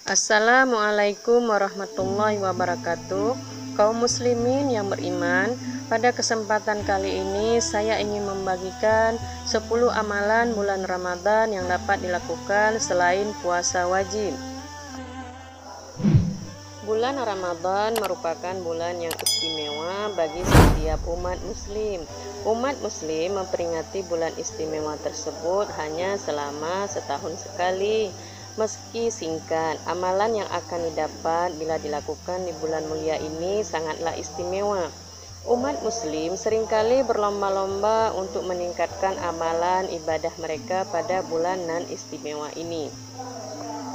Assalamualaikum warahmatullahi wabarakatuh. Kaum muslimin yang beriman, pada kesempatan kali ini saya ingin membagikan 10 amalan bulan Ramadan yang dapat dilakukan selain puasa wajib. Bulan Ramadan merupakan bulan yang istimewa bagi setiap umat muslim. Umat muslim memperingati bulan istimewa tersebut hanya selama setahun sekali. Meski singkat, amalan yang akan didapat bila dilakukan di bulan mulia ini sangatlah istimewa. Umat muslim seringkali berlomba-lomba untuk meningkatkan amalan ibadah mereka pada bulan nan istimewa ini.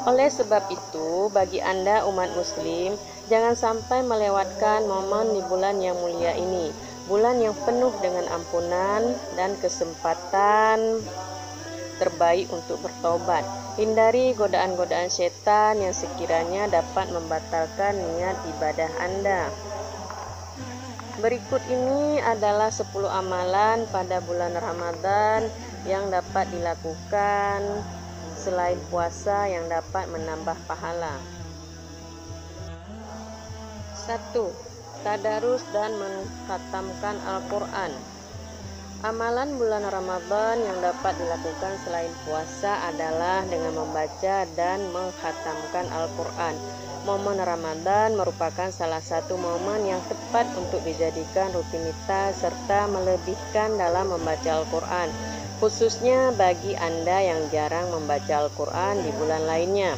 Oleh sebab itu, bagi Anda umat muslim, jangan sampai melewatkan momen di bulan yang mulia ini, bulan yang penuh dengan ampunan dan kesempatan terbaik untuk bertobat. Hindari godaan-godaan setan yang sekiranya dapat membatalkan niat ibadah Anda. Berikut ini adalah 10 amalan pada bulan Ramadan yang dapat dilakukan selain puasa yang dapat menambah pahala. 1. Tadarus dan mengkhatamkan Al-Quran. Amalan bulan Ramadan yang dapat dilakukan selain puasa adalah dengan membaca dan mengkhatamkan Al-Quran. Momen Ramadan merupakan salah satu momen yang tepat untuk dijadikan rutinitas serta melebihkan dalam membaca Al-Quran, khususnya bagi Anda yang jarang membaca Al-Quran di bulan lainnya.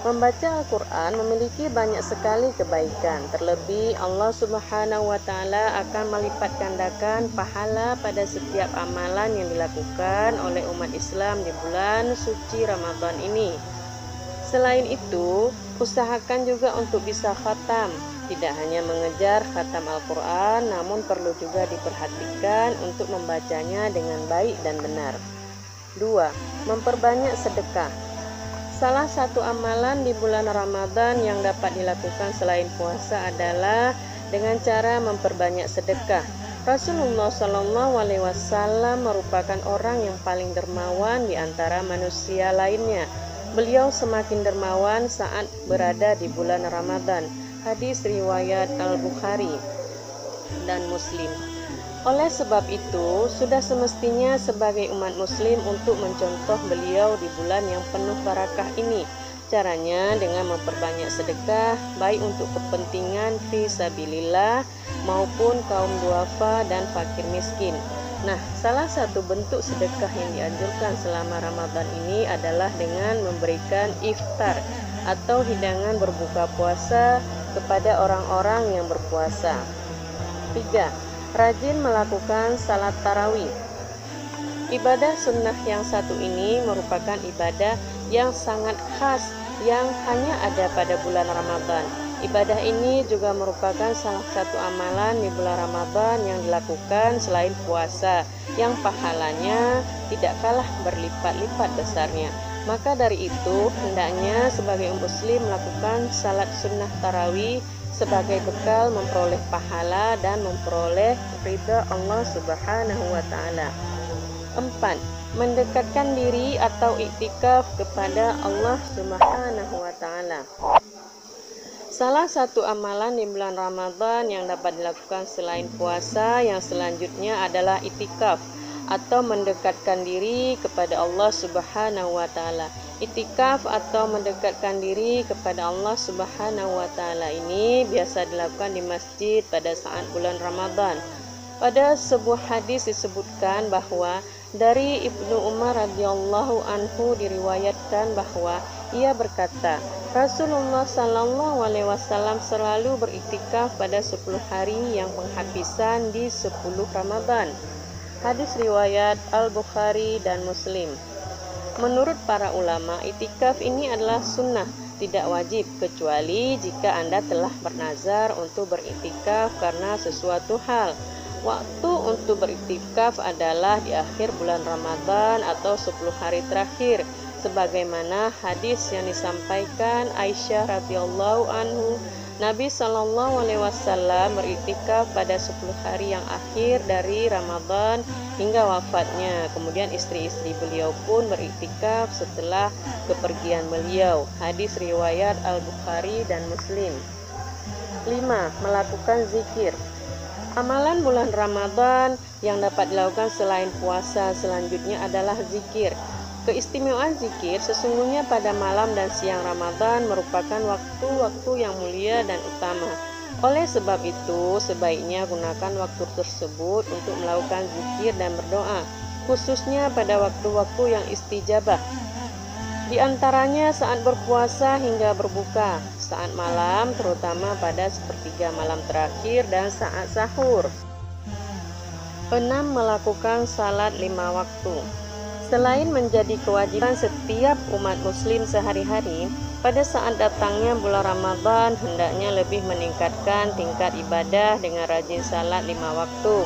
Membaca Al-Quran memiliki banyak sekali kebaikan. Terlebih Allah Subhanahu wa Ta'ala akan melipat gandakan pahala pada setiap amalan yang dilakukan oleh umat Islam di bulan suci Ramadan ini. Selain itu, usahakan juga untuk bisa khatam. Tidak hanya mengejar khatam Al-Quran, namun perlu juga diperhatikan untuk membacanya dengan baik dan benar. 2. Memperbanyak sedekah. Salah satu amalan di bulan Ramadan yang dapat dilakukan selain puasa adalah dengan cara memperbanyak sedekah. Rasulullah SAW merupakan orang yang paling dermawan di antara manusia lainnya. Beliau semakin dermawan saat berada di bulan Ramadan. Hadis riwayat Al-Bukhari dan Muslim. Oleh sebab itu, sudah semestinya sebagai umat muslim untuk mencontoh beliau di bulan yang penuh barakah ini. Caranya dengan memperbanyak sedekah, baik untuk kepentingan fi sabilillah maupun kaum duafa dan fakir miskin. Nah, salah satu bentuk sedekah yang dianjurkan selama Ramadan ini adalah dengan memberikan iftar atau hidangan berbuka puasa kepada orang-orang yang berpuasa. 3. Rajin melakukan salat tarawih. Ibadah sunnah yang satu ini merupakan ibadah yang sangat khas yang hanya ada pada bulan Ramadan. Ibadah ini juga merupakan salah satu amalan di bulan Ramadan yang dilakukan selain puasa, yang pahalanya tidak kalah berlipat-lipat besarnya. Maka dari itu, hendaknya sebagai muslim melakukan salat sunnah tarawih sebagai bekal memperoleh pahala dan memperoleh ridha Allah Subhanahu wa Ta'ala. 4. Mendekatkan diri atau iktikaf kepada Allah Subhanahu wa Ta'ala. Salah satu amalan di bulan Ramadan yang dapat dilakukan selain puasa yang selanjutnya adalah iktikaf atau mendekatkan diri kepada Allah Subhanahu wa Ta'ala. Iktikaf atau mendekatkan diri kepada Allah Subhanahu wa Ta'ala ini biasa dilakukan di masjid pada saat bulan Ramadan. Pada sebuah hadis disebutkan bahwa dari Ibnu Umar radhiyallahu anhu diriwayatkan bahwa ia berkata, Rasulullah sallallahu alaihi wasallam selalu beriktikaf pada 10 hari yang penghabisan di 10 Ramadan. Hadis riwayat Al-Bukhari dan Muslim. Menurut para ulama, iktikaf ini adalah sunnah, tidak wajib, kecuali jika Anda telah bernazar untuk beriktikaf karena sesuatu hal. Waktu untuk beriktikaf adalah di akhir bulan Ramadan atau 10 hari terakhir. sebagaimana hadis yang disampaikan Aisyah radhiyallahu anhu, Nabi Shallallahu Alaihi Wasallam beriktikaf pada 10 hari yang akhir dari Ramadan hingga wafatnya. Kemudian istri-istri beliau pun beriktikaf setelah kepergian beliau. Hadis riwayat Al-Bukhari dan Muslim. 5. Melakukan zikir. Amalan bulan Ramadan yang dapat dilakukan selain puasa selanjutnya adalah zikir. Keistimewaan zikir sesungguhnya pada malam dan siang Ramadan merupakan waktu-waktu yang mulia dan utama. Oleh sebab itu, sebaiknya gunakan waktu tersebut untuk melakukan zikir dan berdoa, khususnya pada waktu-waktu yang istijabah. Di antaranya saat berpuasa hingga berbuka, saat malam terutama pada sepertiga malam terakhir dan saat sahur. 6. Melakukan salat 5 waktu. Selain menjadi kewajiban setiap umat muslim sehari-hari, pada saat datangnya bulan Ramadan hendaknya lebih meningkatkan tingkat ibadah dengan rajin salat 5 waktu.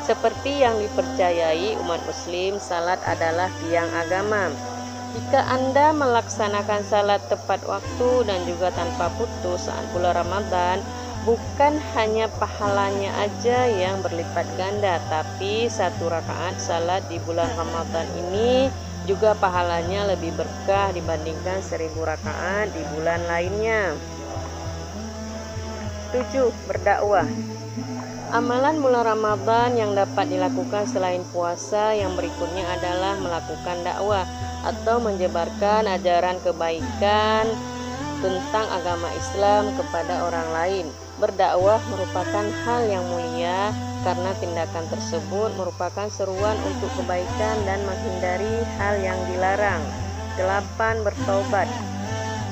Seperti yang dipercayai umat muslim, salat adalah tiang agama. Jika Anda melaksanakan salat tepat waktu dan juga tanpa putus saat bulan Ramadan, bukan hanya pahalanya aja yang berlipat ganda, tapi satu rakaat salat di bulan Ramadan ini juga pahalanya lebih berkah dibandingkan 1000 rakaat di bulan lainnya. 7. Berdakwah. Amalan bulan Ramadan yang dapat dilakukan selain puasa yang berikutnya adalah melakukan dakwah atau menyebarkan ajaran kebaikan tentang agama Islam kepada orang lain. Berdakwah merupakan hal yang mulia karena tindakan tersebut merupakan seruan untuk kebaikan dan menghindari hal yang dilarang. 8. Bertobat.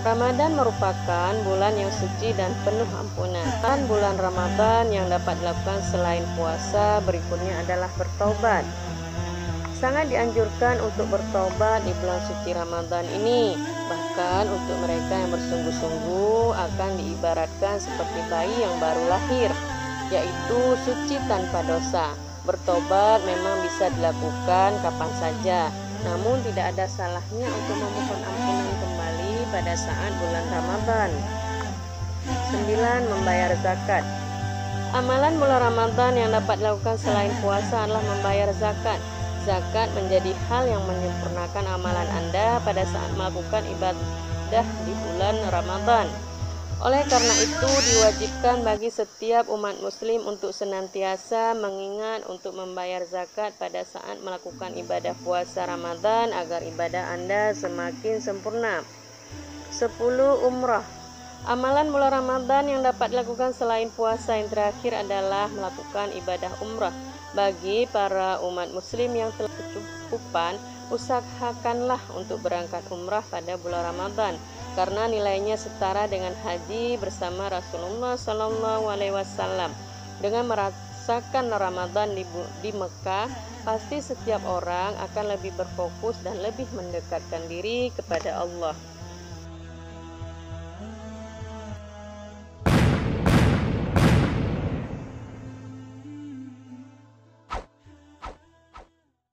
Ramadan merupakan bulan yang suci dan penuh ampunan. Bulan Ramadan yang dapat dilakukan selain puasa berikutnya adalah bertobat. Sangat dianjurkan untuk bertobat di bulan suci Ramadan ini. Bahkan untuk mereka yang bersungguh-sungguh akan diibaratkan seperti bayi yang baru lahir, yaitu suci tanpa dosa. Bertobat memang bisa dilakukan kapan saja, namun tidak ada salahnya untuk memohon ampunan kembali pada saat bulan Ramadan. 9. Membayar zakat. Amalan bulan Ramadan yang dapat dilakukan selain puasa adalah membayar zakat. Zakat menjadi hal yang menyempurnakan amalan Anda pada saat melakukan ibadah di bulan Ramadan. Oleh karena itu, diwajibkan bagi setiap umat muslim untuk senantiasa mengingat untuk membayar zakat pada saat melakukan ibadah puasa Ramadan agar ibadah Anda semakin sempurna. 10. Umrah. Amalan bulan Ramadan yang dapat dilakukan selain puasa yang terakhir adalah melakukan ibadah umrah. Bagi para umat muslim yang telah kecukupan, usahakanlah untuk berangkat umrah pada bulan Ramadan karena nilainya setara dengan haji bersama Rasulullah Shallallahu Alaihi Wasallam. Dengan merasakan Ramadan di Mekah, pasti setiap orang akan lebih berfokus dan lebih mendekatkan diri kepada Allah.